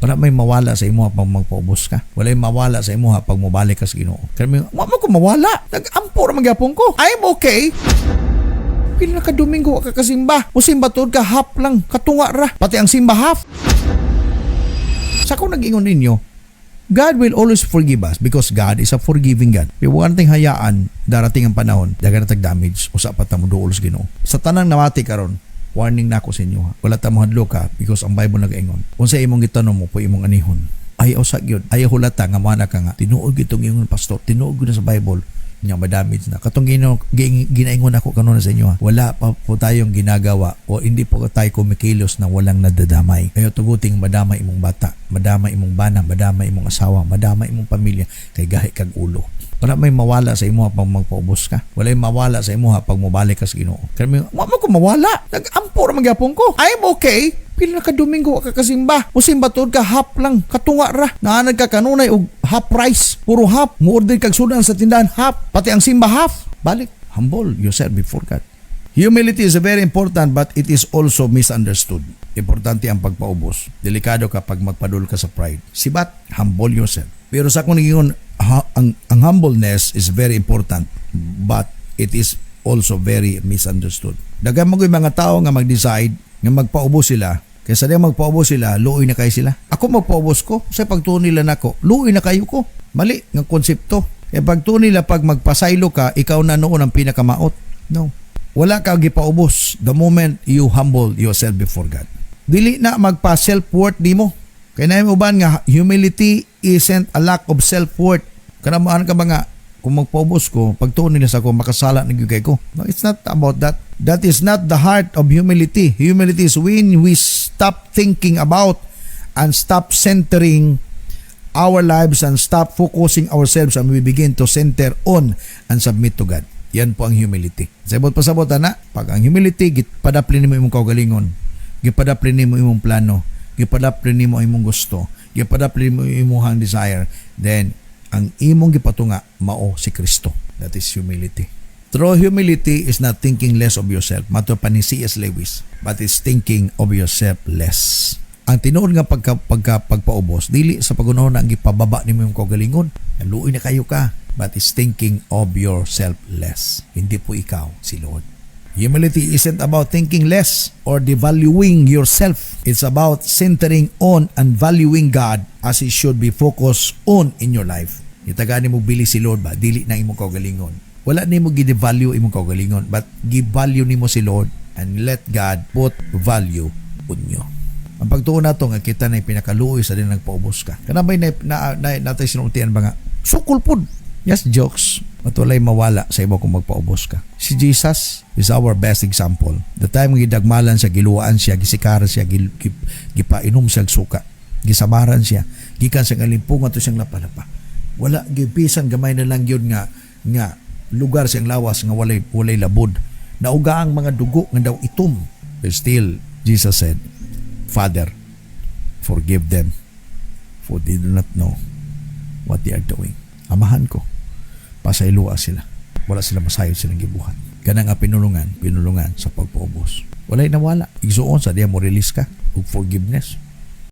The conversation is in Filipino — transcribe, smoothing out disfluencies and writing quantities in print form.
Wala may mawala sa imo pag magpaubos ka. Wala may mawala sa imo pag mobalik ka sa Ginoo. Kaya wa mo ko mawala. Nag-ampo ra magyapon ko. I'm okay. Pila ka Domingo ka kasimba. Musimba tuod ka half lang. Katunga ra. Pati ang simba half. Sa ko nag-ingon ninyo, God will always forgive us because God is a forgiving God. Pero huwag nating hayaan darating ang panahon, daga na tag-damage o sa apat na muduol sa Ginoo. Sa tanang namati karon, warning na ako sa inyo ha. Wala ta mo hadlo ka because ang Bible nag-ingon. Kung sa imong gitanong mo, po imong anihon. Ayaw sa gyud. Ayaw hulata nga mana ka nga. Tinuod gitong ingon pastor. Tinuod gyud na sa Bible. Nya madamage na. Katong ginaingon ako kanuna sa inyo ha. Wala pa po tayong ginagawa o hindi po tayo kumikilos na walang nadadamay. Kaya tuguting madamay imong bata, madamay imong bana, madamay imong asawa, madamay imong pamilya kay gahi kag ulo. Wala may mawala sa imo pag magpaubos ka. Wala may mawala sa imo pag mobalik ka sa Ginoo. Kaya wa mo ko mawala. Nag-ampo ra magyapon ko. I'm okay. Pila ka Domingo ka kasimba. Musimba tuod ka half lang. Katunga ra. Naanad ka kanunay og half price. Puro half. Muorder kag sudan sa tindahan half. Pati ang simba half. Balik. Humble yourself before God. Humility is very important but it is also misunderstood. Importante ang pagpaubos. Delikado kapag magpadul ka sa pride. Sibat, humble yourself. Pero sa kung naging ang humbleness is very important but it is also very misunderstood. Daghang mga tao nga mag-decide nga magpaubos sila. Kaysa di magpaubos sila, luoy na kayo sila. Ako magpaubos ko, sa pagtuon nila nako, luoy na kayo ko. Mali ng konsepto. E pagtuon nila pag magpasaylo ka, ikaw na noon ang pinakamaot. No. Wala ka gipaubos the moment you humble yourself before God. Dili na magpa-self-worth di mo. Kaya na yung uban nga, humility isn't a lack of self-worth. Kanamaan ka ba nga, kung magpaubos ko, pagtuon nila sa ako, makasala na gigay ko. No, it's not about that. That is not the heart of humility. Humility is when we stop thinking about and stop centering our lives and stop focusing ourselves and we begin to center on and submit to God. Yan po ang humility. Sabot pasabot na, pag ang humility, gipadaplin mo imong kaugalingon, gipadaplin mo imong plano, gipadaplin mo imong gusto, gipadaplin mo imong desire, then ang imong gipatunga mao si Kristo. That is humility. True humility is not thinking less of yourself, mato pa ni C.S. Lewis, but is thinking of yourself less. Ang tinuod nga pagpaubos, dili sa pagunahon na ang gipababa nimo imong kaugalingon, luoy na kayo ka, but is thinking of yourself less. Hindi po ikaw, si Lord. Humility isn't about thinking less or devaluing yourself. It's about centering on and valuing God as He should be focused on in your life. Itagaan mo bili si Lord ba? Dili na imong kaugalingon. Wala nimo gi-devalue imong kaugalingon, but gi-value nimo si Lord and let God put value on you. Ang pagtuon nato nga kita na pinakaluoy sa din nagpaubos ka. Kanabay natay sinultian ba nga? Sukol pud. Yes, jokes. At walay mawala sa iba kung magpaubos ka. Si Jesus is our best example. The time gidagmalan siya, giluwaan siya, gisikaran siya, gipainom siya suka, gisamaran siya, gikan sa galimpungan to siyang lapalapa. Wala gibisan gamay na lang yun nga lugar siyang lawas nga walay labod. Nauga ang mga dugo nga daw itom. But still, Jesus said, Father, forgive them for they do not know what they are doing. Amahan ko. Pasaylua sila. Wala sila masayod silang gibuhat. Ganang nga pinulungan sa pagpaubos. Walay nawala. Igsuon sa diya mo release ka og forgiveness.